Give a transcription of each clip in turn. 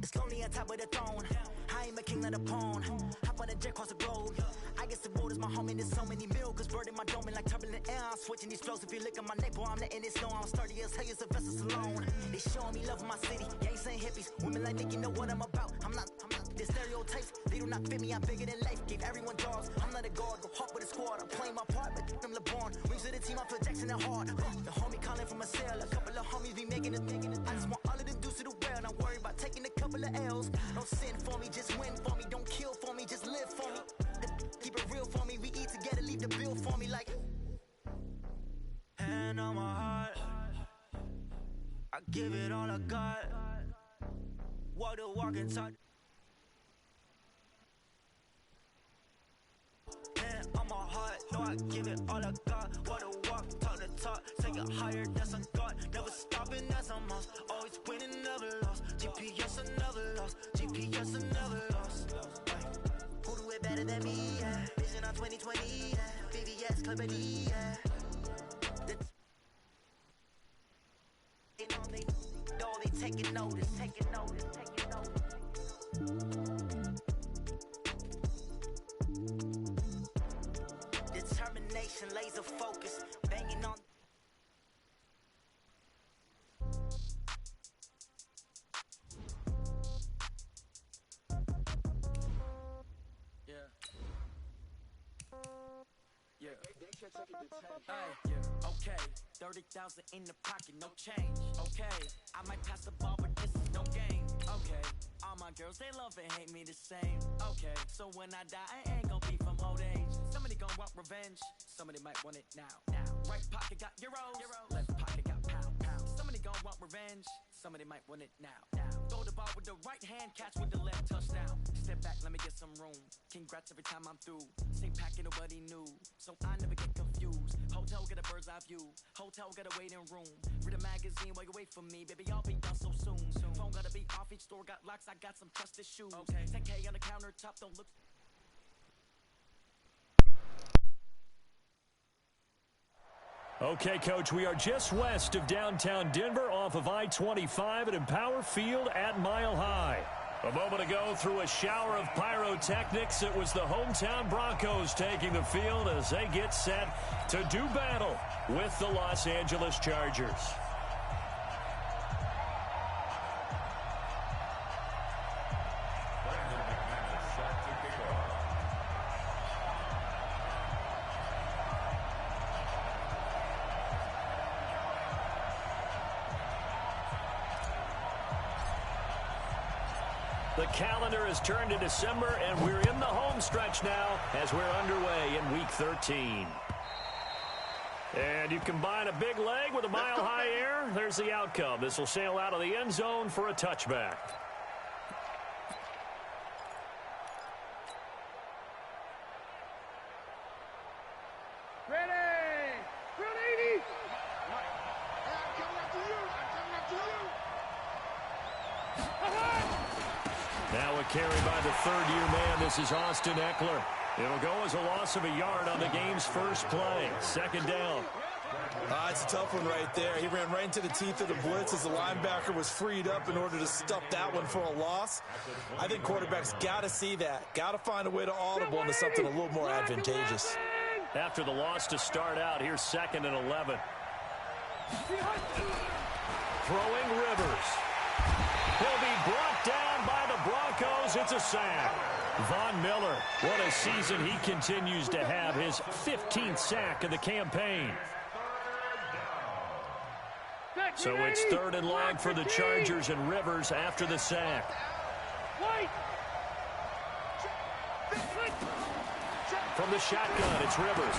It's lonely on top of the throne. I ain't a king, not a pawn. Hop on a jet across the globe. I guess the road is my home and there's so many milkers burning my dome and like turbulent air. I'm switching these flows. If you look at my neck, boy, I'm letting it snow. I'm sturdy as hell, it's a vessel alone. They showing me love in my city. Gangs ain't hippies. Women like Nick, you know what I'm about. I'm not. The stereotypes, they do not fit me. I'm bigger than life. Gave everyone jobs. I'm not a guard. Go hard with a squad. I'm playing my part, but them LeBron. Rings to the team, I feel Jackson and hard. The homie calling from a cell. A couple of homies be making it. I just want all of them dudes to do well. Not worry about taking a couple of L's. Don't sin for me, just win for me. Don't kill for me, just live for me. Keep it real for me. We eat together, leave the bill for me like. Hand on my heart, I give it all I got. Walk the walk and talk. Hand on my heart, no, I give it all I got. Walk the walk, talk the talk, take it higher, that's a God. Never stopping, that's a must. Always winning, never lost. GPS, I never lost. GPS, I never lost. Who do it better than me? Yeah. Vision on 2020, yeah. VVS, Club D, yeah. They taking notice, taking notice, taking notice. Determination, laser focus, banging on. Yeah. Yeah. Yeah. Okay. 30,000 in the pocket, no change. Okay. I might pass the ball, but this is no game. Okay. All my girls, they love and hate me the same. Okay. So when I die, I ain't gonna be from old age. Somebody gonna want revenge. Somebody might want it now. Right pocket got euros. Left pocket got pound. Somebody gonna want revenge. Somebody might want it now. Throw the ball with the right hand, catch with the left, touchdown. Step back, let me get some room. Congrats every time I'm through. Same packet, nobody knew, so I never get confused. Hotel get a bird's eye view. Hotel got a waiting room. Read a magazine while you wait for me, baby. I'll be done so soon. Phone gotta be off, each store got locks. I got some trusted shoes. Okay. 10K on the countertop, don't look. Okay, Coach, we are just west of downtown Denver off of I-25 at Empower Field at Mile High. A moment ago, through a shower of pyrotechnics, it was the hometown Broncos taking the field as they get set to do battle with the Los Angeles Chargers. The calendar has turned to December, and we're in the home stretch now as we're underway in Week 13. And you combine a big leg with a mile-high air, there's the outcome. This will sail out of the end zone for a touchback. Now a carry by the third-year man. This is Austin Eckler. It'll go as a loss of a yard on the game's first play. Second down. It's a tough one right there. He ran right into the teeth of the blitz as the linebacker was freed up in order to stuff that one for a loss. I think quarterbacks got to see that. Got to find a way to audible into something a little more advantageous. After the loss to start out, here's 2nd and 11. Throwing Rivers. He'll be brought down by the Broncos. It's a sack. Von Miller, what a season he continues to have. His 15th sack of the campaign. So it's 3rd and long for the Chargers, and Rivers after the sack. From the shotgun, it's Rivers.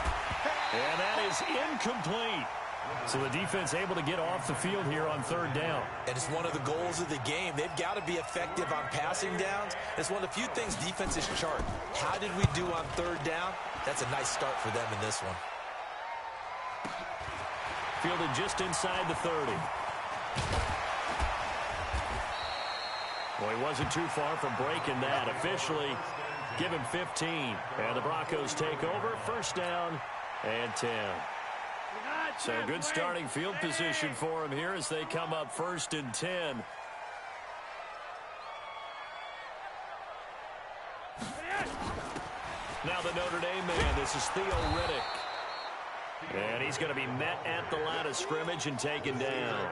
And that is incomplete. So the defense able to get off the field here on 3rd down. And it's one of the goals of the game. They've got to be effective on passing downs. It's one of the few things defenses chart. How did we do on 3rd down? That's a nice start for them in this one. Fielded just inside the 30. Well, he wasn't too far from breaking that. Officially, give him 15. And the Broncos take over. 1st down and 10. So good starting field position for him here as they come up 1st and 10. Now the Notre Dame man, this is Theo Riddick. And he's going to be met at the line of scrimmage and taken down.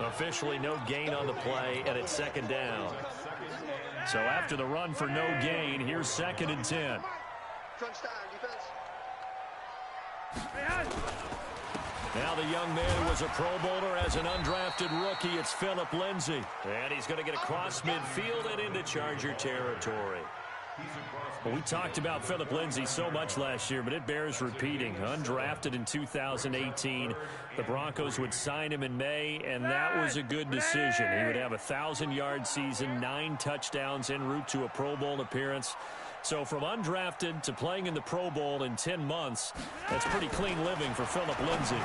Officially no gain on the play, and it's 2nd down. So after the run for no gain, here's 2nd and 10. Now the young man who was a Pro Bowler as an undrafted rookie, it's Phillip Lindsay. And he's going to get across midfield and into Charger territory. Well, we talked about Phillip Lindsay so much last year, but it bears repeating. Undrafted in 2018, the Broncos would sign him in May, and that was a good decision. He would have a 1,000-yard season, 9 touchdowns en route to a Pro Bowl appearance. So from undrafted to playing in the Pro Bowl in 10 months, that's pretty clean living for Phillip Lindsay.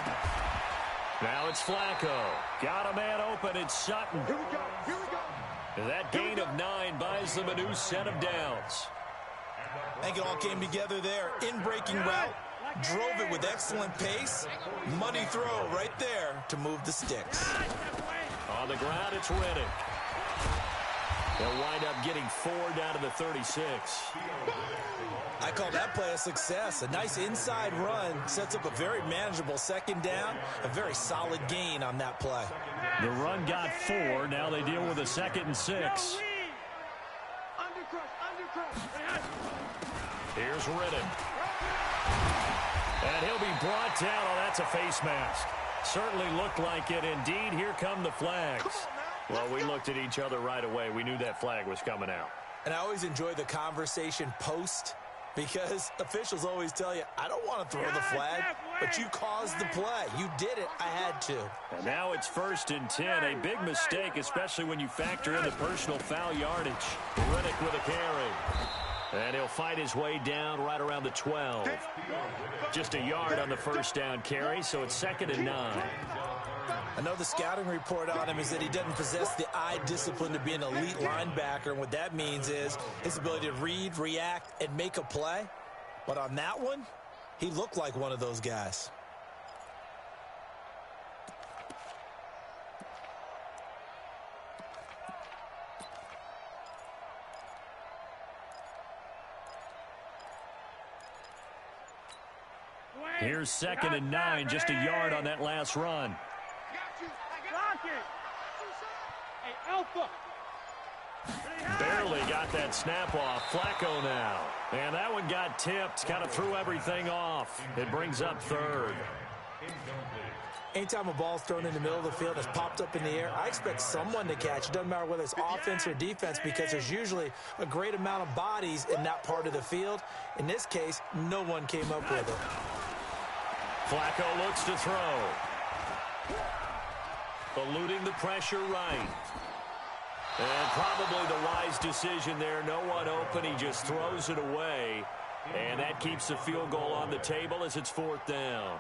Now it's Flacco. Got a man open. It's Sutton. Here we go. That gain of 9 buys them a new set of downs. I think it all came together there. In-breaking route. Drove it with excellent pace. Money throw right there to move the sticks. On the ground, it's Riddick. They'll wind up getting 4 down to the 36. I call that play a success. A nice inside run sets up a very manageable 2nd down. A very solid gain on that play. The run got 4. Now they deal with a 2nd and 6. Here's Riddick. And he'll be brought down. Oh, that's a face mask. Certainly looked like it. Indeed, here come the flags. Well, we looked at each other right away. We knew that flag was coming out. And I always enjoy the conversation post, because officials always tell you, I don't want to throw the flag, but you caused the play. You did it. I had to. And now it's 1st and 10. A big mistake, especially when you factor in the personal foul yardage. Riddick with a carry. And he'll fight his way down right around the 12. Just a yard on the 1st down carry, so it's 2nd and 9. I know the scouting report on him is that he doesn't possess the eye discipline to be an elite linebacker. And what that means is his ability to read, react, and make a play. But on that one, he looked like one of those guys. Here's 2nd and 9, just a yard on that last run. Barely got that snap off. Flacco now. And that one got tipped. Kind of threw everything off. It brings up 3rd. Anytime a ball's thrown in the middle of the field, it's popped up in the air, I expect someone to catch. It doesn't matter whether it's offense or defense, because there's usually a great amount of bodies in that part of the field. In this case, no one came up with it. Flacco looks to throw. Eluding the pressure right. And probably the wise decision there. No one open. He just throws it away. And that keeps the field goal on the table as it's 4th down.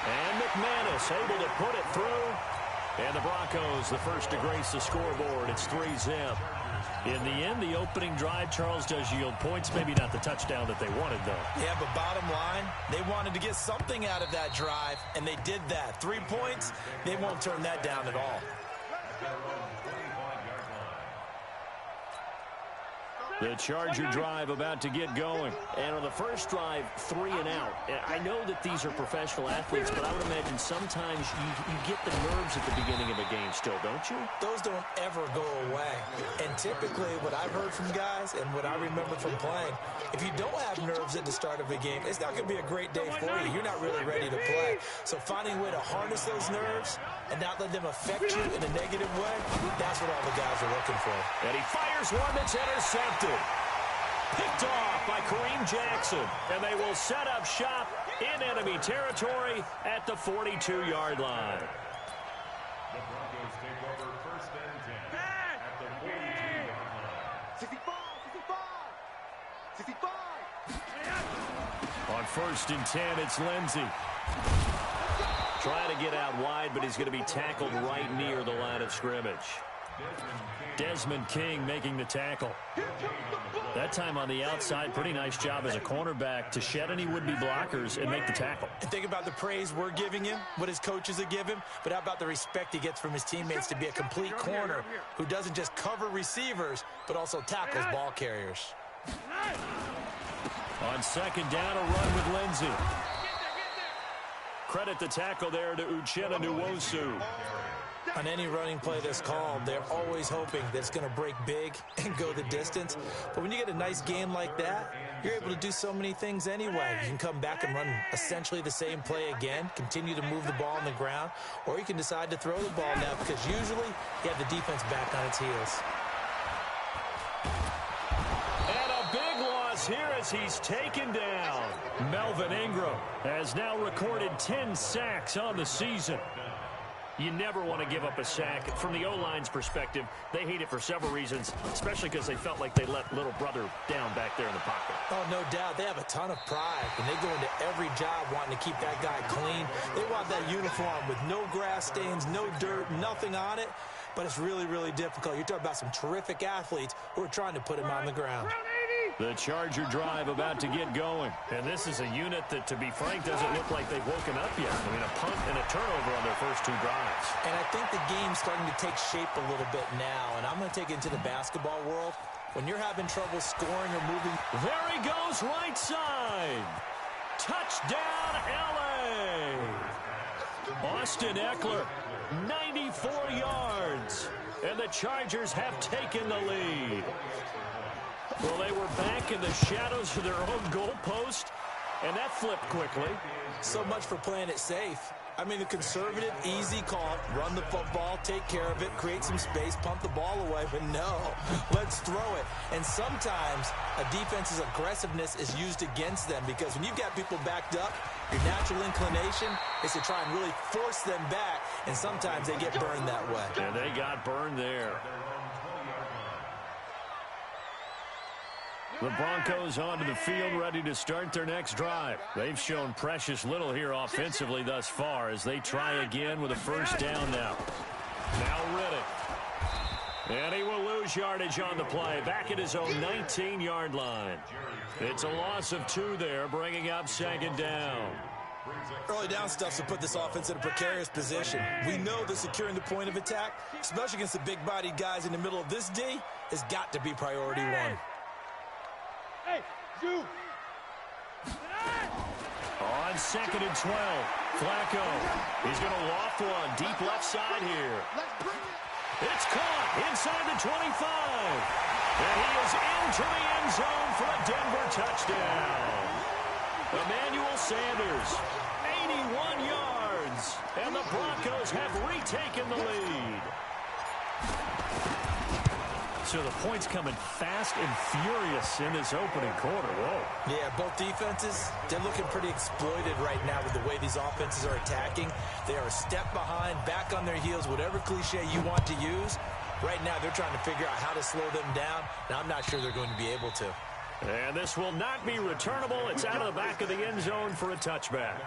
And McManus able to put it through. And the Broncos, the first to grace the scoreboard. It's 3-zip. In the end, the opening drive, Charles, does yield points. Maybe not the touchdown that they wanted, though. Yeah, but bottom line, they wanted to get something out of that drive, and they did that. 3 points, they won't turn that down at all. The Charger drive about to get going. And on the first drive, 3 and out. I know that these are professional athletes, but I would imagine sometimes you get the nerves at the beginning of a game still, don't you? Those don't ever go away. And typically what I've heard from guys and what I remember from playing, if you don't have nerves at the start of a game, it's not going to be a great day for you. You're not really ready to play. So finding a way to harness those nerves and not let them affect you in a negative way, that's what all the guys are looking for. And he fires one that's intercepted. Picked off by Kareem Jackson. And they will set up shop in enemy territory at the 42-yard line. The Broncos take over 1st and 10 at the 42-yard line. 65. On 1st and 10, it's Lindsay. Trying to get out wide, but he's going to be tackled right near the line of scrimmage. Desmond King making the tackle. That time on the outside, pretty nice job as a cornerback to shed any would-be blockers and make the tackle. And think about the praise we're giving him, what his coaches have given him, but how about the respect he gets from his teammates to be a complete corner who doesn't just cover receivers, but also tackles ball carriers. On second down, a run with Lindsey. Credit the tackle there to Uchenna Nwosu. On any running play that's called, they're always hoping that it's going to break big and go the distance. But when you get a nice game like that, you're able to do so many things anyway. You can come back and run essentially the same play again, continue to move the ball on the ground, or you can decide to throw the ball now because usually you have the defense back on its heels. And a big loss here as he's taken down. Melvin Ingram has now recorded 10 sacks on the season. You never want to give up a sack. From the O-line's perspective, they hate it for several reasons, especially because they felt like they let little brother down back there in the pocket. Oh, no doubt. They have a ton of pride, and they go into every job wanting to keep that guy clean. They want that uniform with no grass stains, no dirt, nothing on it, but it's really, really difficult. You're talking about some terrific athletes who are trying to put him on the ground. The Charger drive about to get going. And this is a unit that, to be frank, doesn't look like they've woken up yet. I mean, a punt and a turnover on their first two drives. And I think the game's starting to take shape a little bit now. And I'm going to take it into the basketball world. When you're having trouble scoring or moving. There he goes, right side. Touchdown, L.A. Austin Eckler, 94 yards. And the Chargers have taken the lead. Well, they were back in the shadows of their own goalpost, and that flipped quickly. So much for playing it safe. I mean, the conservative, easy call, run the football, take care of it, create some space, pump the ball away, but no, let's throw it. And sometimes a defense's aggressiveness is used against them because when you've got people backed up, your natural inclination is to try and really force them back, and sometimes they get burned that way. And they got burned there. The Broncos onto the field, ready to start their next drive. They've shown precious little here offensively thus far as they try again with a first down now. Now Riddick. And he will lose yardage on the play, back at his own 19-yard line. It's a loss of 2 there, bringing up second down. Early down stuff to put this offense in a precarious position. We know that securing the point of attack, especially against the big-bodied guys in the middle of this D, has got to be priority one. On second and 12, Flacco. He's going to loft one deep left side here. It's caught inside the 25. And he is into the end zone for a Denver touchdown. Emmanuel Sanders, 81 yards. And the Broncos have retaken the lead. So the points coming fast and furious in this opening quarter. Whoa. Yeah, both defenses, they're looking pretty exploited right now with the way these offenses are attacking. They are a step behind, back on their heels, whatever cliche you want to use. Right now, they're trying to figure out how to slow them down, and I'm not sure they're going to be able to. And this will not be returnable. It's out of the back of the end zone for a touchback.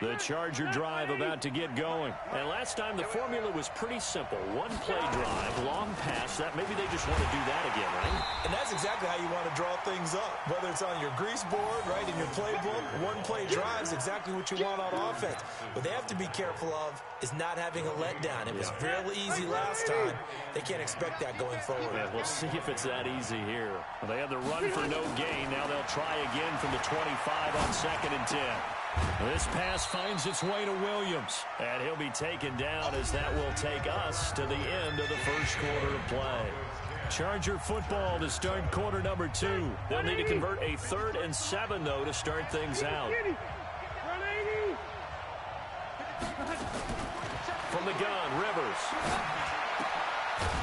The Charger drive about to get going. And last time the formula was pretty simple. One play drive, long pass. That maybe they just want to do that again, right? And that's exactly how you want to draw things up. Whether it's on your grease board, right, in your playbook, one play drive is exactly what you want on offense. What they have to be careful of is not having a letdown. It was real easy last time. They can't expect that going forward. Yeah, we'll see if it's that easy here. Well, they had the run for no gain. Now they'll try again from the 25 on second and 10. This pass finds its way to Williams, and he'll be taken down as that will take us to the end of the first quarter of play. Charger football to start quarter number 2. They'll need to convert a 3rd and 7, though, to start things out. From the gun, Rivers.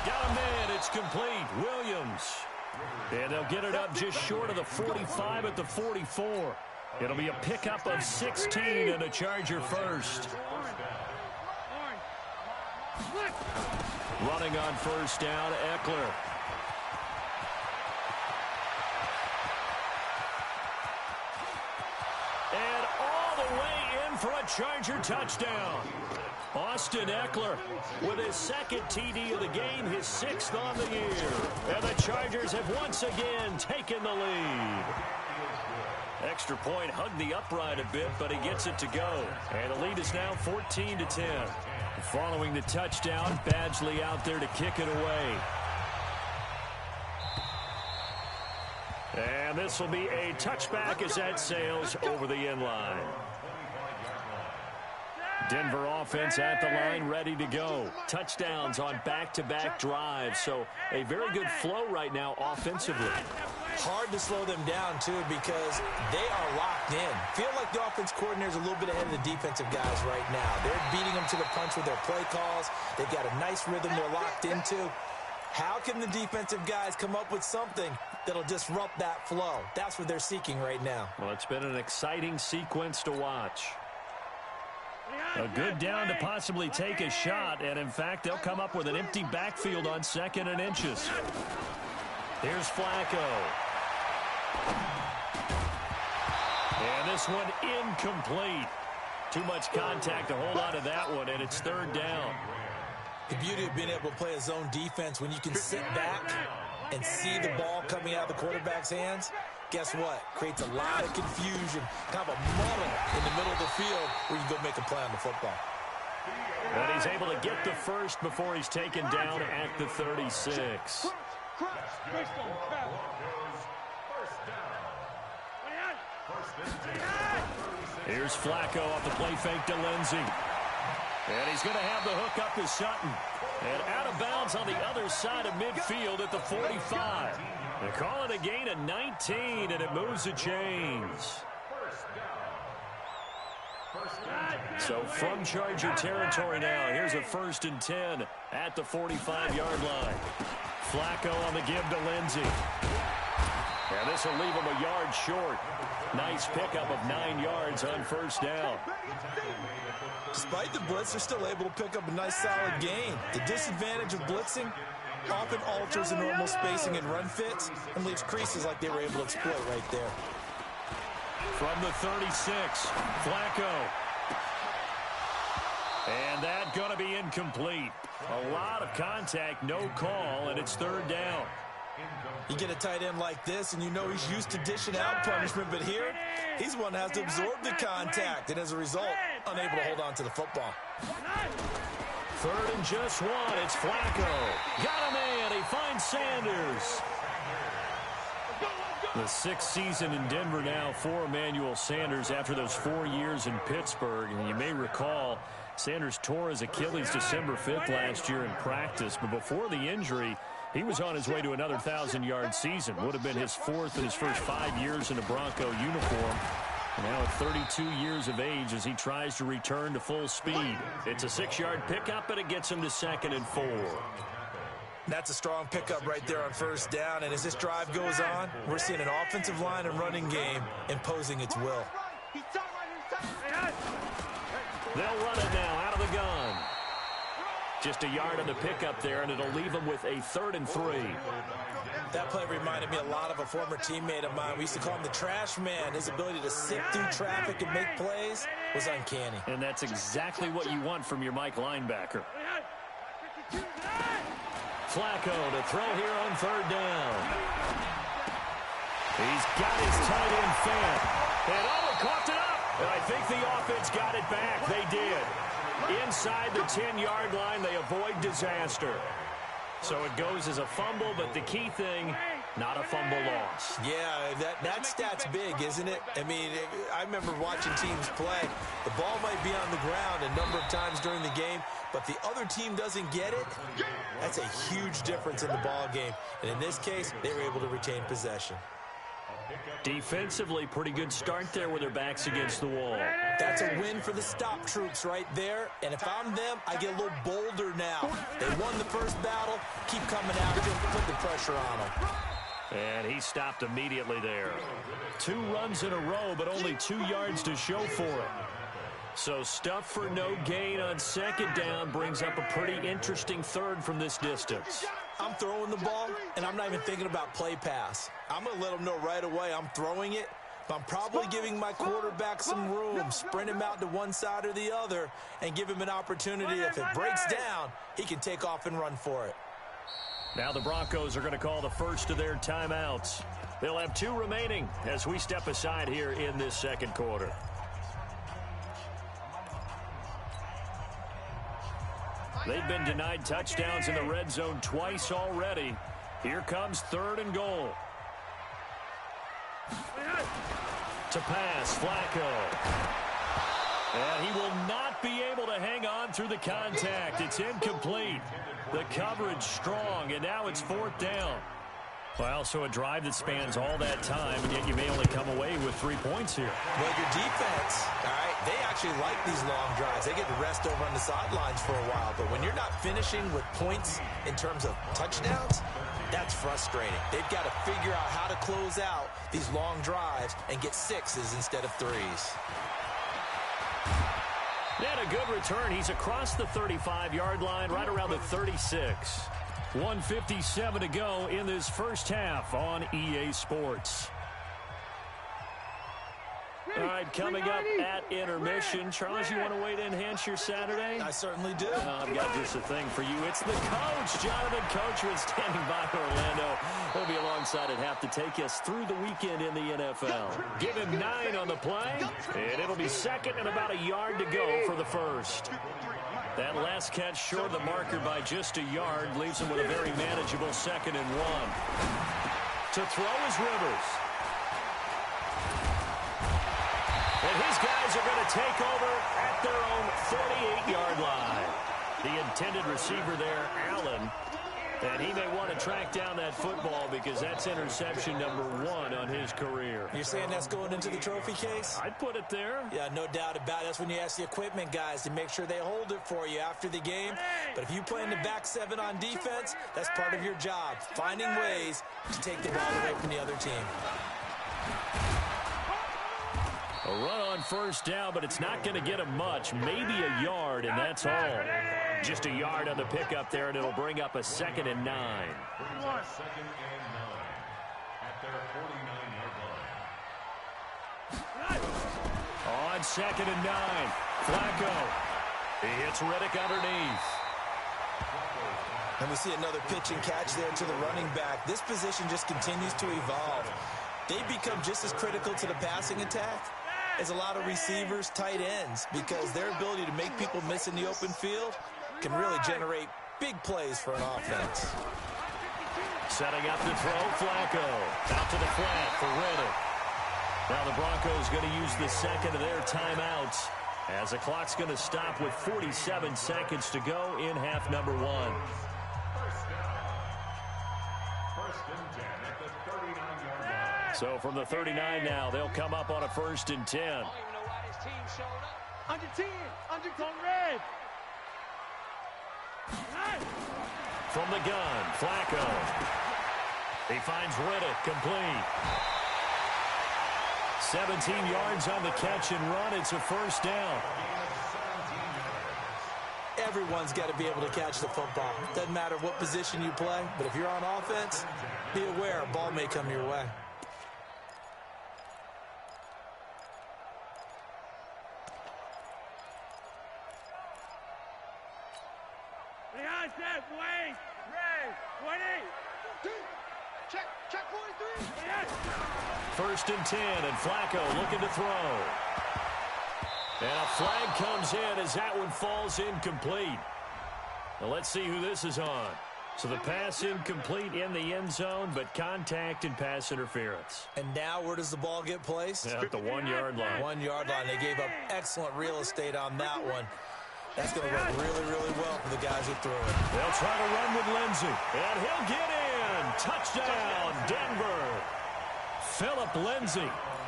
Got a man, it's complete. Williams. And they'll get it up just short of the 45 at the 44. It'll be a pickup of 16 and a Charger first. Running on first down, Eckler. And all the way in for a Charger touchdown. Austin Eckler with his second TD of the game, his 6th on the year. And the Chargers have once again taken the lead. Extra point hugged the upright a bit, but he gets it to go. And the lead is now 14-10. Following the touchdown, Badgley out there to kick it away. And this will be a touchback as that sails over the end line. Denver offense at the line, ready to go. Touchdowns on back-to-back drives, so a very good flow right now offensively. Hard to slow them down, too, because they are locked in. Feel like the offense coordinator is a little bit ahead of the defensive guys right now. They're beating them to the punch with their play calls. They've got a nice rhythm they're locked into. How can the defensive guys come up with something that'll disrupt that flow? That's what they're seeking right now. Well, it's been an exciting sequence to watch. A good down to possibly take a shot, and in fact, they'll come up with an empty backfield on 2nd and inches. Here's Flacco. And this one incomplete. Too much contact to hold on to that one, and it's 3rd down. The beauty of being able to play a zone defense when you can sit back and see the ball coming out of the quarterback's hands, guess what? Creates a lot of confusion, kind of a muddle in the middle of the field where you go make a play on the football. But he's able to get the first before he's taken down at the 36. Here's Flacco off the play fake to Lindsey. And he's going to have the hook up to Sutton. And out of bounds on the other side of midfield at the 45. They call it a gain of 19, and it moves the chains. So from Charger territory now, here's a 1st and 10 at the 45-yard line. Flacco on the give to Lindsey. And this will leave him a yard short. Nice pickup of 9 yards on 1st down. Despite the blitz, they're still able to pick up a nice solid gain. The disadvantage of blitzing often alters the normal spacing and run fits and leaves creases like they were able to exploit right there. From the 36, Flacco. And that going to be incomplete. A lot of contact, no call, and it's 3rd down. You get a tight end like this, and you know he's used to dishing out punishment, but here, he's one that has to absorb the contact, and as a result, unable to hold on to the football. 3rd and just 1, it's Flacco. Got a man, he finds Sanders. The 6th season in Denver now for Emmanuel Sanders after those 4 years in Pittsburgh. And you may recall, Sanders tore his Achilles December 5th last year in practice, but before the injury, he was on his way to another 1,000-yard season. Would have been his 4th in his first 5 years in a Bronco uniform. And now at 32 years of age as he tries to return to full speed. It's a 6-yard pickup, and it gets him to 2nd and 4. That's a strong pickup right there on 1st down. And as this drive goes on, we're seeing an offensive line and running game imposing its will. They'll run it now out of the gun. Just a yard on the pickup there, and it'll leave them with a 3rd and 3. That play reminded me a lot of a former teammate of mine. We used to call him the trash man. His ability to sift through traffic and make plays was uncanny. And that's exactly what you want from your Mike linebacker. Flacco to throw here on 3rd down. He's got his tight end fan. And he coughed it up. And I think the offense got it back. They did. Inside the 10-yard line, they avoid disaster. So it goes as a fumble, but the key thing, not a fumble loss. Yeah, that stat's big, isn't it? I mean, I remember watching teams play. The ball might be on the ground a number of times during the game, but the other team doesn't get it. That's a huge difference in the ball game. And in this case, they were able to retain possession. Defensively, pretty good start there with their backs against the wall. That's a win for the stop troops right there. And if I'm them, I get a little bolder now. They won the first battle. Keep coming after them. Put the pressure on them. And he stopped immediately there. 2 runs in a row, but only 2 yards to show for it. So stuff for no gain on 2nd down brings up a pretty interesting 3rd from this distance. I'm throwing the ball, and I'm not even thinking about play pass. I'm going to let them know right away I'm throwing it. I'm probably giving my quarterback some room, sprint him out to one side or the other, and give him an opportunity. If it breaks down, he can take off and run for it. Now the Broncos are going to call the first of their timeouts. They'll have 2 remaining as we step aside here in this second quarter. They've been denied touchdowns in the red zone twice already. Here comes 3rd and goal. To pass, Flacco. And he will not be able to hang on through the contact. It's incomplete. The coverage strong, and now it's 4th down. Well, so a drive that spans all that time, and yet you may only come away with 3 points here. Well, your defense, all right, they actually like these long drives. They get to rest over on the sidelines for a while. But when you're not finishing with points in terms of touchdowns, that's frustrating. They've got to figure out how to close out these long drives and get 6s instead of 3s. And a good return. He's across the 35-yard line, right around the 36. 1:57 to go in this first half on EA Sports. All right, coming up at intermission. Charles, you want to wait to enhance your Saturday? I certainly do. I've got just a thing for you. It's the coach, Jonathan Coachman, standing by Orlando. He'll be alongside at half to take us through the weekend in the NFL. Give him 9 on the play, and it'll be second and about a yard to go for the first. That last catch short of the marker by just a yard leaves him with a very manageable 2nd and 1. To throw is Rivers. And his guys are going to take over at their own 48-yard line. The intended receiver there, Allen. And he may want to track down that football because that's interception number 1 on his career. You're saying that's going into the trophy case? I'd put it there. Yeah, no doubt about it. That's when you ask the equipment guys to make sure they hold it for you after the game. But if you play in the back 7 on defense, that's part of your job, finding ways to take the ball away from the other team. A run on first down, but it's not going to get him much. Maybe a yard, and that's all. Just a yard on the pickup there, and it'll bring up a 2nd and 9. 2nd and 9 at their 49-yard line. On 2nd and 9, Flacco. He hits Riddick underneath. And we see another pitch and catch there to the running back. This position just continues to evolve. They become just as critical to the passing attack as a lot of receivers, tight ends, because their ability to make people miss in the open field can really generate big plays for an offense. Setting up to throw, Flacco. Out to the flat for Riddick. Now the Broncos going to use the second of their timeouts as the clock's going to stop with 47 seconds to go in half number 1. First and 10 at the 39-yard line. So from the 39 now, they'll come up on a 1st and 10. I don't even know why this team showed up. Under 10, under red. From the gun, Flacco. He finds Riddick, complete. 17 yards on the catch and run. It's a 1st down. Everyone's got to be able to catch the football. Doesn't matter what position you play, but if you're on offense, be aware a ball may come your way. Check 43. 1st and 10, and Flacco looking to throw. And a flag comes in as that one falls incomplete. Now let's see who this is on. So the pass incomplete in the end zone, but contact and pass interference. And now where does the ball get placed? At the 1-yard line. 1-yard line. They gave up excellent real estate on that one. That's going to work really, really well for the guys who threw it. They'll try to run with Lindsey. And he'll get in. Touchdown, Denver. Philip Lindsey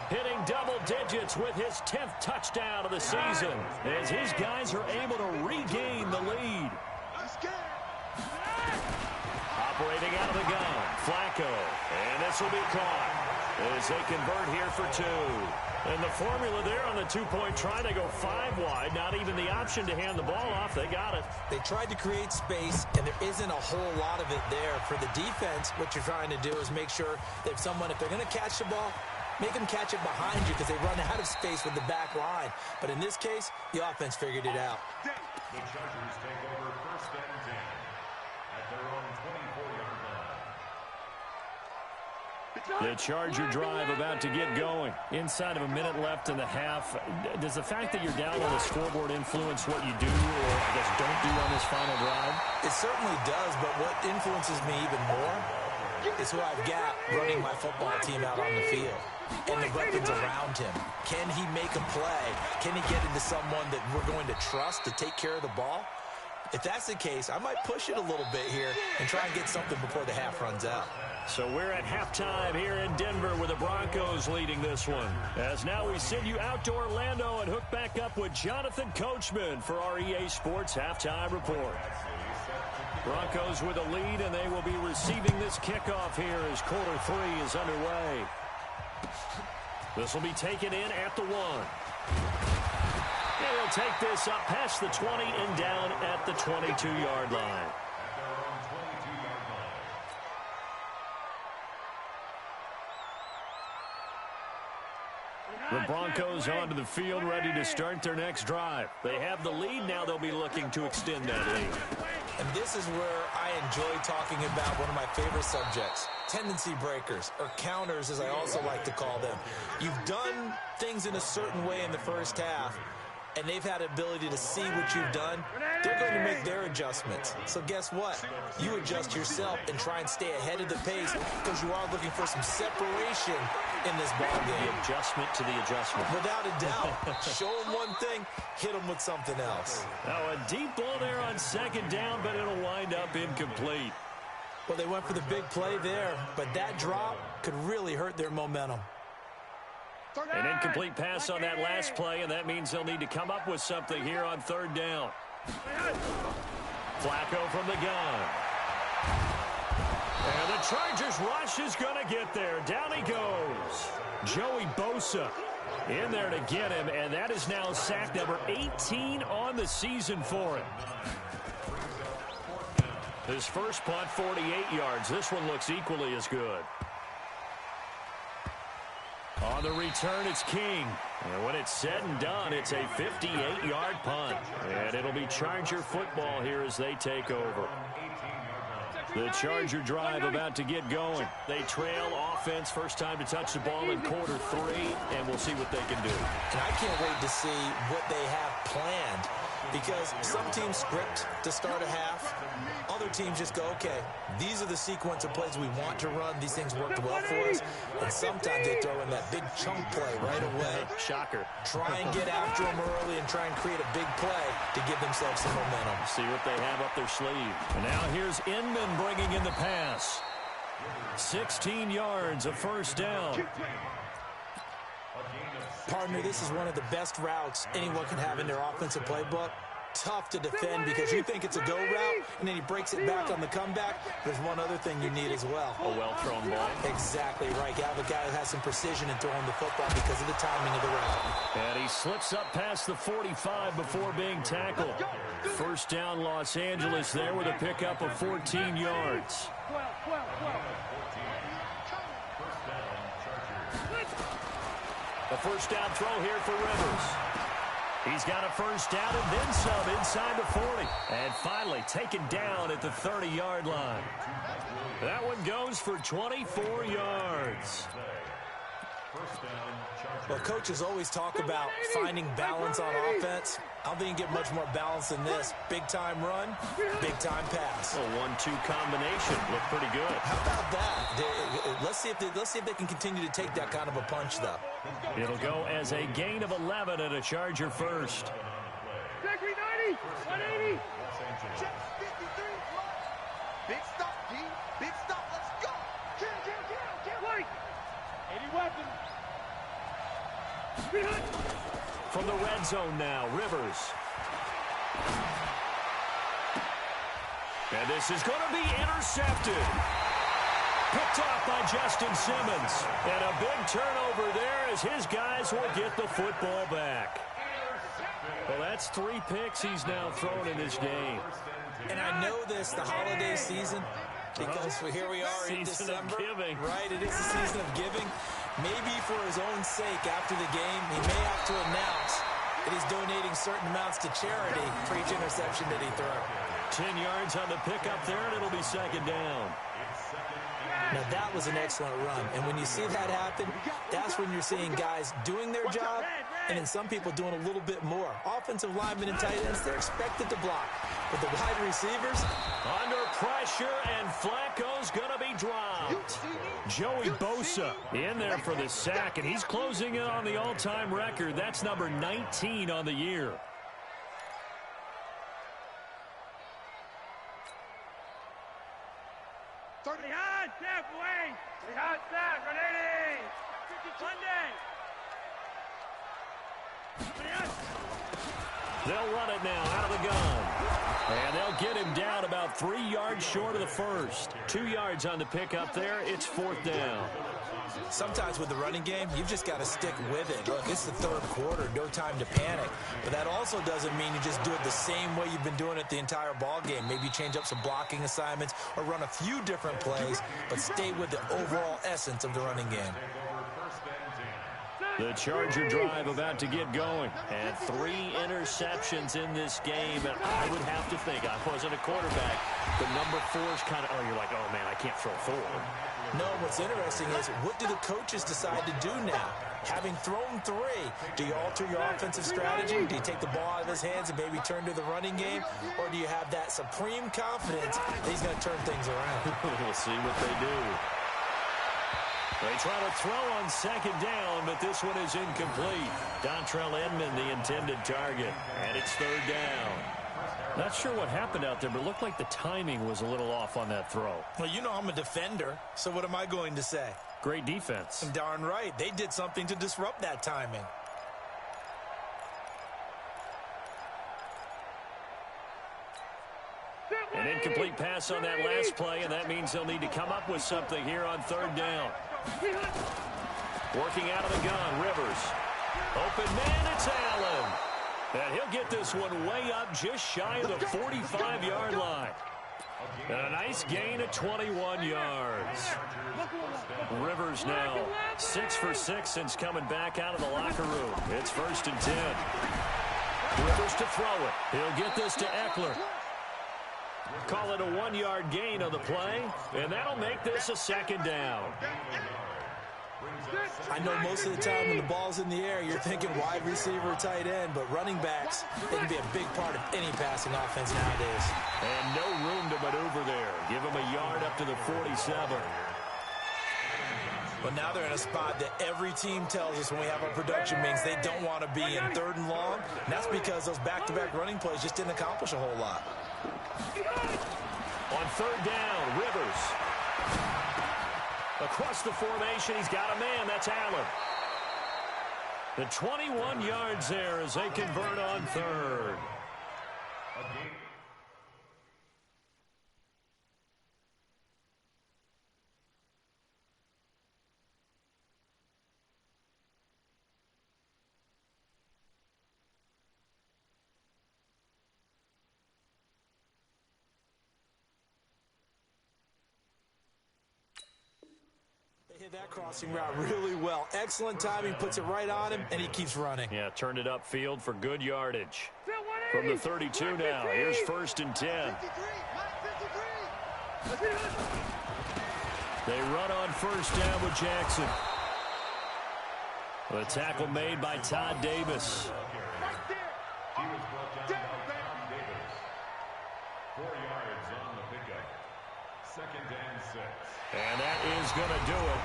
hitting double digits with his 10th touchdown of the season as his guys are able to regain the lead. Operating out of the gun, Flacco. And this will be caught as they convert here for 2. And the formula there on the 2-point try, they go 5 wide. Not even the option to hand the ball off. They got it. They tried to create space, and there isn't a whole lot of it there. For the defense, what you're trying to do is make sure that if they're going to catch the ball, Make them catch it behind you because they run out of space with the back line. But in this case, the offense figured it out. The Chargers take over first and 10 at their own 24-yard line. The Charger drive about to get going. Inside of a minute left in the half. Does the fact that you're down on the scoreboard influence what you do, or I guess don't do on this final drive? It certainly does, but what influences me even more is who I've got running my football team out on the field and the weapons around him. Can he make a play? Can he get into someone that we're going to trust to take care of the ball? If that's the case, I might push it a little bit here and try and get something before the half runs out. So we're at halftime here in Denver with the Broncos leading this one. As now we send you out to Orlando and hook back up with Jonathan Coachman for our EA Sports Halftime Report. Broncos with a lead, and they will be receiving this kickoff here as quarter 3 is underway. This will be taken in at the 1. And he'll take this up past the 20 and down at the 22-yard line. The Broncos onto the field, ready to start their next drive. They have the lead. Now they'll be looking to extend that lead. And this is where I enjoy talking about one of my favorite subjects, tendency breakers, or counters as I also like to call them. You've done things in a certain way in the first half, and they've had the ability to see what you've done. They're going to make their adjustments. So guess what? You adjust yourself and try and stay ahead of the pace because you are looking for some separation in this ball game. The adjustment to the adjustment. Without a doubt. Show them one thing, hit them with something else. Now a deep ball there on second down, but it'll wind up incomplete. Well, they went for the big play there, but that drop could really hurt their momentum. An incomplete pass on that last play, and that means they'll need to come up with something here on third down. Flacco from the gun. And the Chargers rush is going to get there. Down he goes. Joey Bosa in there to get him, and that is now sack number 18 on the season for him. His first punt, 48 yards. This one looks equally as good. On the return, it's King. And when it's said and done, it's a 58-yard punt. And it'll be Charger football here as they take over. The Charger drive about to get going. They trail offense, first time to touch the ball in quarter 3, and we'll see what they can do. And I can't wait to see what they have planned, because some teams script to start a half. Other teams just go, okay, these are the sequence of plays we want to run. These things worked well for us. And sometimes they throw in that big chunk play right away. Shocker. Try and get after them early and try and create a big play to give themselves some momentum. See what they have up their sleeve. And now here's Inman bringing in the pass. 16 yards, a first down. Partner, this is one of the best routes anyone can have in their offensive playbook. Tough to defend because you think it's a go route, and then he breaks it back on the comeback. There's one other thing you need as well. A well-thrown ball. Exactly right. You have a guy who has some precision in throwing the football because of the timing of the route. And he slips up past the 45 before being tackled. First down, Los Angeles there with a pickup of 14 yards. A first down throw here for Rivers. He's got a first down and then some inside the 40. And finally taken down at the 30-yard line. That one goes for 24 yards. Well, coaches always talk about finding balance on offense. I don't think you get much more balance than this. Big-time run, big-time pass. A 1-2 combination. Looked pretty good. How about that? Let's see if they can continue to take that kind of a punch, though. It'll go as a gain of 11 and a Charger first. Check 90, 180. Check 53. Big stop, D. Big stop. Let's go. Can't wait. 80 weapons. From the red zone now, Rivers. And this is going to be intercepted. Picked off by Justin Simmons. And a big turnover there as his guys will get the football back. Well, that's 3 picks he's now thrown in this game. And I know this, the holiday season, because here we are in December. Season of giving. Right, it is the season of giving. Maybe for his own sake after the game, he may have to announce that he's donating certain amounts to charity for each interception that he threw. 10 yards on the pickup there, and it'll be second down. Now, that was an excellent run. And when you see that happen, that's when you're seeing guys doing their job and then some people doing a little bit more. Offensive linemen and tight ends, they're expected to block. But the wide receivers, under pressure, and Flacco's going to be dropped. Joey Bosa in there for the sack, and he's closing in on the all-time record. That's number 19 on the year. Behind, Jeff, away! Behind, Zach, 180! Sunday! They'll run it now out of the gun. And they'll get him down about 3 yards short of the first. 2 yards on the pickup there. It's fourth down. sometimes with the running game, you've just got to stick with it. Look, it's the third quarter, no time to panic. But that also doesn't mean you just do it the same way you've been doing it the entire ball game. Maybe change up some blocking assignments or run a few different plays, but stay with the overall essence of the running game. The Charger drive about to get going. And 3 interceptions in this game. And I would have to think, I wasn't a quarterback, the number 4 is kind of, you're like, oh, man, I can't throw 4. No, what's interesting is, what do the coaches decide to do now? Having thrown 3, do you alter your offensive strategy? Do you take the ball out of his hands and maybe turn to the running game? Or do you have that supreme confidence that he's going to turn things around? We'll see what they do. They try to throw on second down, but this one is incomplete. Dontrell Inman, the intended target, and it's third down. Not sure what happened out there, but it looked like the timing was a little off on that throw. Well, you know I'm a defender, so what am I going to say? Great defense. Darn right. They did something to disrupt that timing. An incomplete pass on that last play, and that means they'll need to come up with something here on third down. Working out of the gun, Rivers. Open man, it's Allen. And he'll get this one way up just shy of the 45-yard line. And a nice gain of 21 yards. Rivers now 6 for 6 since coming back out of the locker room. It's 1st and 10. Rivers to throw it. He'll get this to Eckler. Call it a 1-yard gain on the play, and that'll make this a second down. I know most of the time when the ball's in the air, you're thinking wide receiver, tight end, but running backs, they can be a big part of any passing offense nowadays. And no room to maneuver there. Give them a yard up to the 47. But now they're in a spot that every team tells us when we have our production meetings they don't want to be in 3rd and long. And that's because those back-to-back running plays just didn't accomplish a whole lot. On 3rd down, Rivers. Across the formation, he's got a man. That's Allen. The 21 yards there as they convert on 3rd. Hit that crossing route really well. Excellent timing, puts it right on him, and he keeps running. Yeah, turned it upfield for good yardage. From the 32 now, here's 1st and 10. They run on 1st down with Jackson. The tackle made by Todd Davis. 4 yards on the pickup. 2nd and 6. And that is going to do it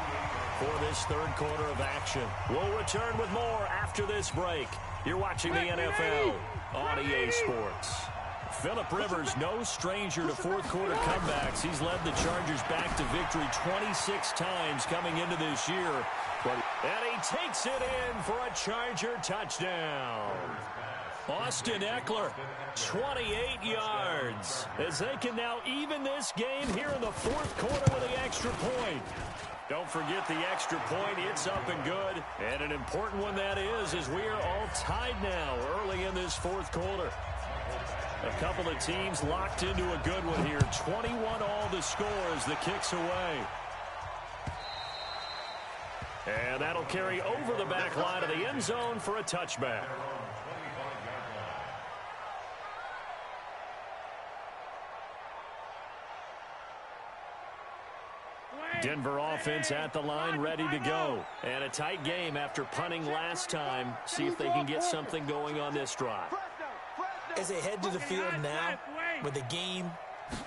for this 3rd quarter of action. We'll return with more after this break. You're watching the NFL on EA Sports. Phillip Rivers, no stranger to 4th quarter comebacks. He's led the Chargers back to victory 26 times coming into this year. And he takes it in for a Charger touchdown. Austin Eckler, 28 yards, as they can now even this game here in the 4th quarter with the extra point. Don't forget the extra point. It's up and good. And an important one that is, as we are all tied now early in this 4th quarter. A couple of teams locked into a good one here. 21 all the score as the kick's away. And that'll carry over the back line of the end zone for a touchback. Denver offense at the line, ready to go. And a tight game after punting last time. See if they can get something going on this drive. As they head to the field now, with the game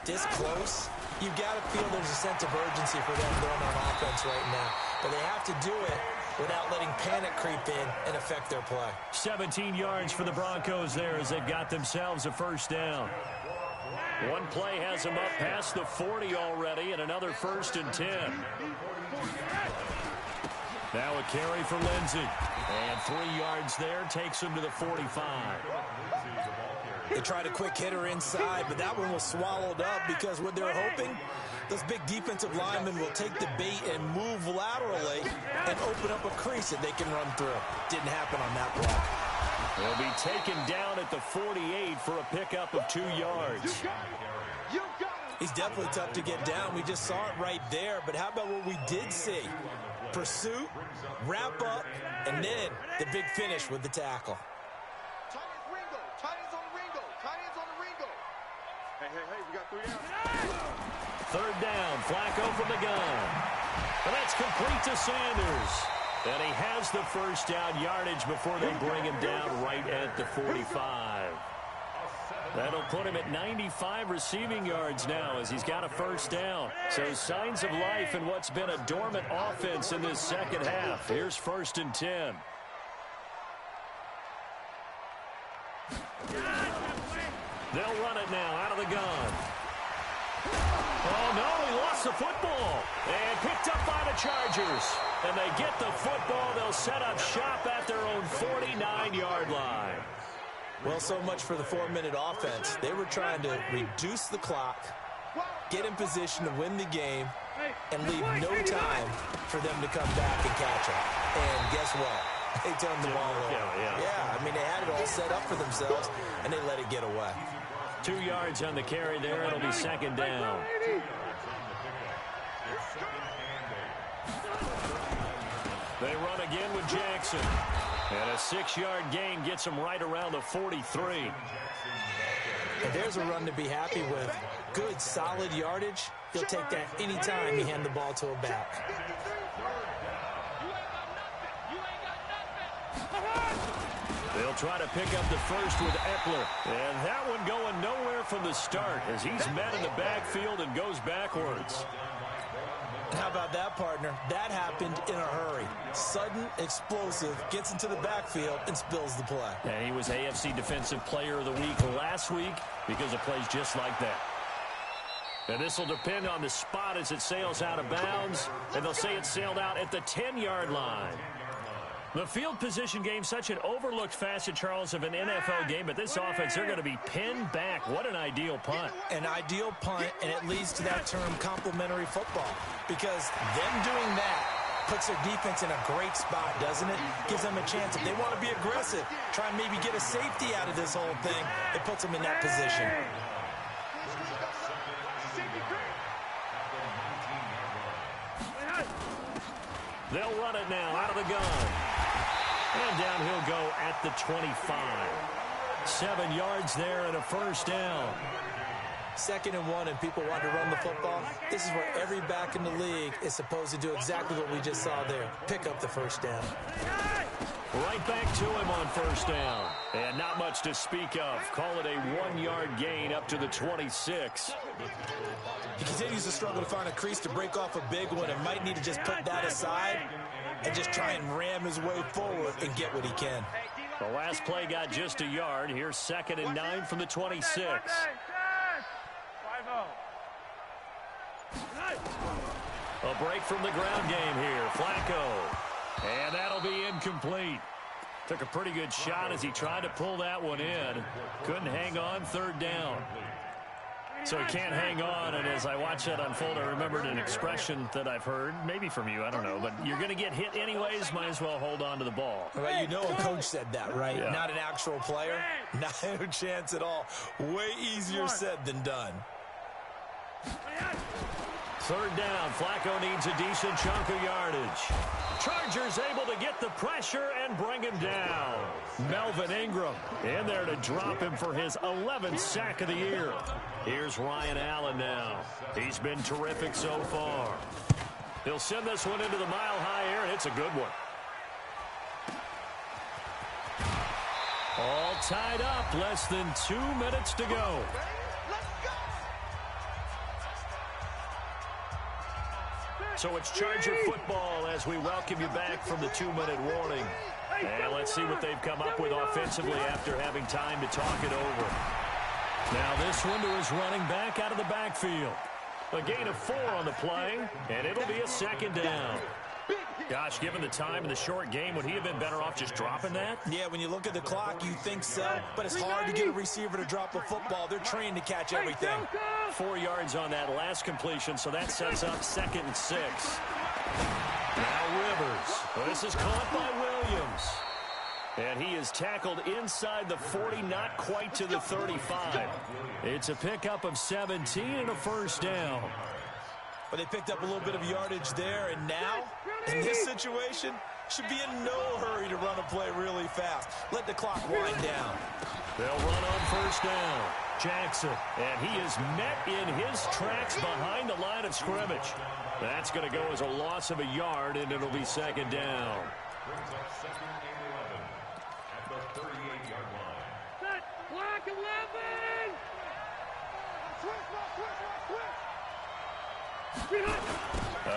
this close, you've got to feel there's a sense of urgency for them going on offense right now. But they have to do it without letting panic creep in and affect their play. 17 yards for the Broncos there as they've got themselves a first down. One play has them up past the 40 already, and another 1st and 10. Now a carry for Lindsey. And 3 yards there takes him to the 45. They tried a quick hitter inside, but that one was swallowed up because what they're hoping, those big defensive linemen will take the bait and move laterally and open up a crease that they can run through. Didn't happen on that block. He'll be taken down at the 48 for a pickup of 2 yards. He's definitely tough to get down. We just saw it right there. But how about what we did see? Pursuit, wrap up, and then the big finish with the tackle. Tight ends on the Ringo. Tight ends on the Ringo. Hey, we got 3 downs. Third down, Flacco from the gun. And that's complete to Sanders. And he has the first down yardage before they bring him down right at the 45. That'll put him at 95 receiving yards now as he's got a first down. So signs of life in what's been a dormant offense in this second half. Here's 1st and 10. They'll run it now out of the gun. Oh, no, he lost the football. And picked up by the Chargers. And they get the football. They'll set up shop at their own 49-yard line. Well, so much for the 4-minute offense. They were trying to reduce the clock, get in position to win the game, and leave no time for them to come back and catch it. And guess what? They turned the ball over. Yeah, I mean, they had it all set up for themselves, and they let it get away. 2 yards on the carry there. It'll be 2nd down. They run again with Jackson. And a 6-yard gain gets him right around the 43. And there's a run to be happy with. Good, solid yardage. He'll take that anytime you hand the ball to a back. They'll try to pick up the first with Eckler. And that one going nowhere from the start as he's met in the backfield and goes backwards. How about that, partner? That happened in a hurry. Sudden, explosive, gets into the backfield and spills the play. And he was AFC Defensive Player of the Week last week because of plays just like that. And this will depend on the spot as it sails out of bounds. And they'll say it sailed out at the 10-yard line. The field position game, such an overlooked facet, Charles, of an NFL game, but this offense, they're going to be pinned back. What an ideal punt. An ideal punt, and it leads to that term complementary football, because them doing that puts their defense in a great spot, doesn't it? Gives them a chance. If they want to be aggressive, try and maybe get a safety out of this whole thing, it puts them in that position. They'll run it now out of the gun. And down he'll go at the 25. 7 yards there and a first down. 2nd and 1, and people want to run the football. This is where every back in the league is supposed to do exactly what we just saw there. Pick up the first down. Right back to him on first down. And not much to speak of. Call it a 1-yard gain up to the 26. He continues to struggle to find a crease to break off a big one and might need to just put that aside and just try and ram his way forward and get what he can. The last play got just a yard. Here's 2nd and 9 from the 26. A break from the ground game here. Flacco. And that'll be incomplete. Took a pretty good shot as he tried to pull that one in. Couldn't hang on, 3rd down. So he can't hang on, and as I watch that unfold, I remembered an expression that I've heard, maybe from you, I don't know, but you're going to get hit anyways, might as well hold on to the ball. Well, you know a coach said that, right? Yeah. Not an actual player. Not a chance at all. Way easier said than done. Third down. Flacco needs a decent chunk of yardage. Chargers able to get the pressure and bring him down. Melvin Ingram in there to drop him for his 11th sack of the year. Here's Ryan Allen now. He's been terrific so far. He'll send this one into the mile-high air, and it's a good one. All tied up. Less than 2 minutes to go. So it's Charger football as we welcome you back from the 2-minute warning. And let's see what they've come up with offensively after having time to talk it over. Now this one to his running back out of the backfield. A gain of 4 on the play, and it'll be a second down. Gosh, given the time in the short game, would he have been better off just dropping that? Yeah, when you look at the clock, you think so, but it's hard to get a receiver to drop a football. They're trained to catch everything. 4 yards on that last completion, so that sets up 2nd and 6. Now Rivers. This is caught by Williams. And he is tackled inside the 40, not quite to the 35. It's a pickup of 17 and a first down. But they picked up a little bit of yardage there, and now, in this situation, should be in no hurry to run a play really fast. Let the clock wind down. They'll run on first down. Jackson, and he is met in his tracks behind the line of scrimmage. That's going to go as a loss of a yard, and it'll be second down. Brings up 2nd and 11 at the 38-yard line. Set, block 11!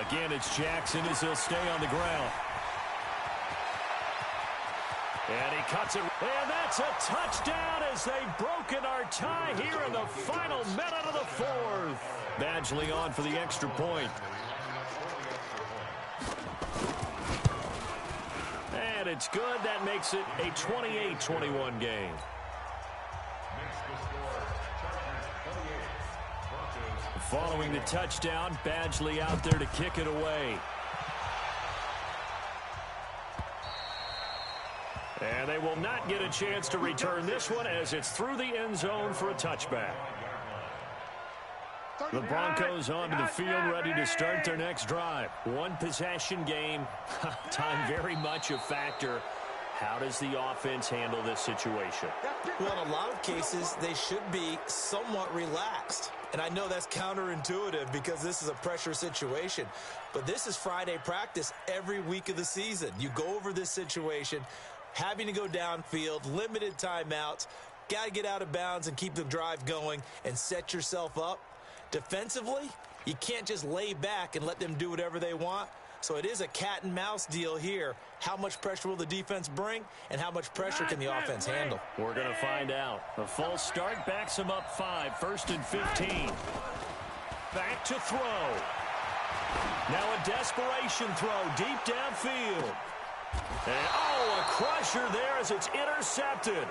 Again, it's Jackson as he'll stay on the ground. And he cuts it. And that's a touchdown as they've broken our tie here in the final minute of the 4th. Badgley on for the extra point. And it's good. That makes it a 28-21 game. Following the touchdown, Badgley out there to kick it away. And they will not get a chance to return this one as it's through the end zone for a touchback. The Broncos onto the field ready to start their next drive. One possession game. Time very much a factor. How does the offense handle this situation? Well, in a lot of cases, they should be somewhat relaxed. And I know that's counterintuitive because this is a pressure situation. But this is Friday practice every week of the season. You go over this situation, having to go downfield, limited timeouts, got to get out of bounds and keep the drive going and set yourself up. Defensively, you can't just lay back and let them do whatever they want. So it is a cat and mouse deal here. How much pressure will the defense bring, and how much pressure can the offense handle? We're going to find out. A false start backs him up 5, 1st and 15. Back to throw. Now a desperation throw deep downfield. And, a crusher there as it's intercepted.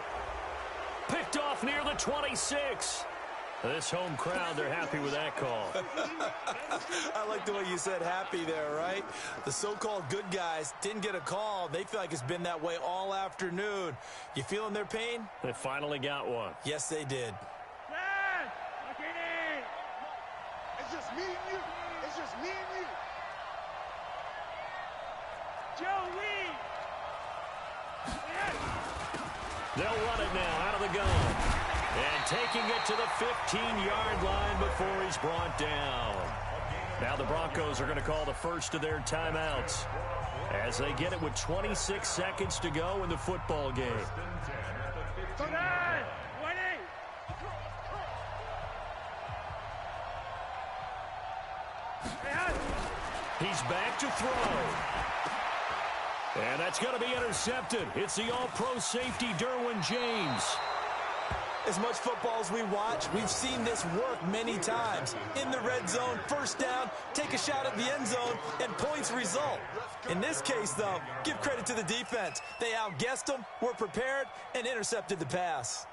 Picked off near the 26. This home crowd, they're happy with that call. I like the way you said happy there, right? The so-called good guys didn't get a call. They feel like it's been that way all afternoon. You feeling their pain? They finally got one. Yes, they did. It's just me and you. It's just me and you. Joey! They'll run it now out of the gun. And taking it to the 15-yard line before he's brought down. Now the Broncos are going to call the first of their timeouts as they get it with 26 seconds to go in the football game. He's back to throw. And that's going to be intercepted. It's the all-pro safety, Derwin James. As much football as we watch, we've seen this work many times. In the red zone, first down, take a shot at the end zone, and points result. In this case, though, give credit to the defense. They outguessed them, were prepared, and intercepted the pass.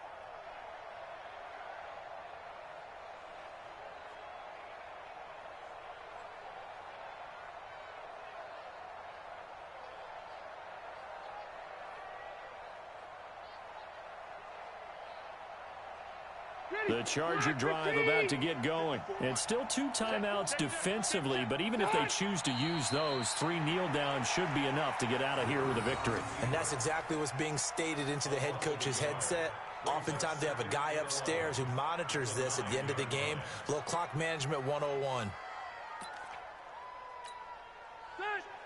The Charger drive about to get going. And still 2 timeouts defensively, but even if they choose to use those, 3 kneel downs should be enough to get out of here with a victory. And that's exactly what's being stated into the head coach's headset. Oftentimes they have a guy upstairs who monitors this at the end of the game. A little clock management 101.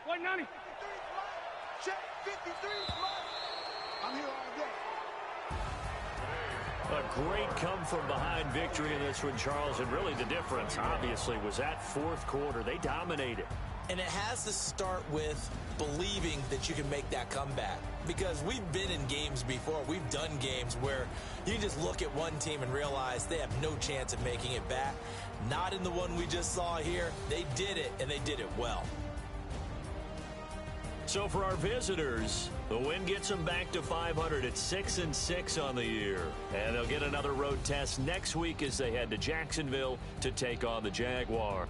190. Check 53. I'm here all day. A great come-from-behind victory in this one, Charles. And really the difference, obviously, was that fourth quarter. They dominated. And it has to start with believing that you can make that comeback. Because we've been in games before. We've done games where you just look at one team and realize they have no chance of making it back. Not in the one we just saw here. They did it, and they did it well. So for our visitors, the win gets them back to 500 at 6-6 on the year. And they'll get another road test next week as they head to Jacksonville to take on the Jaguars.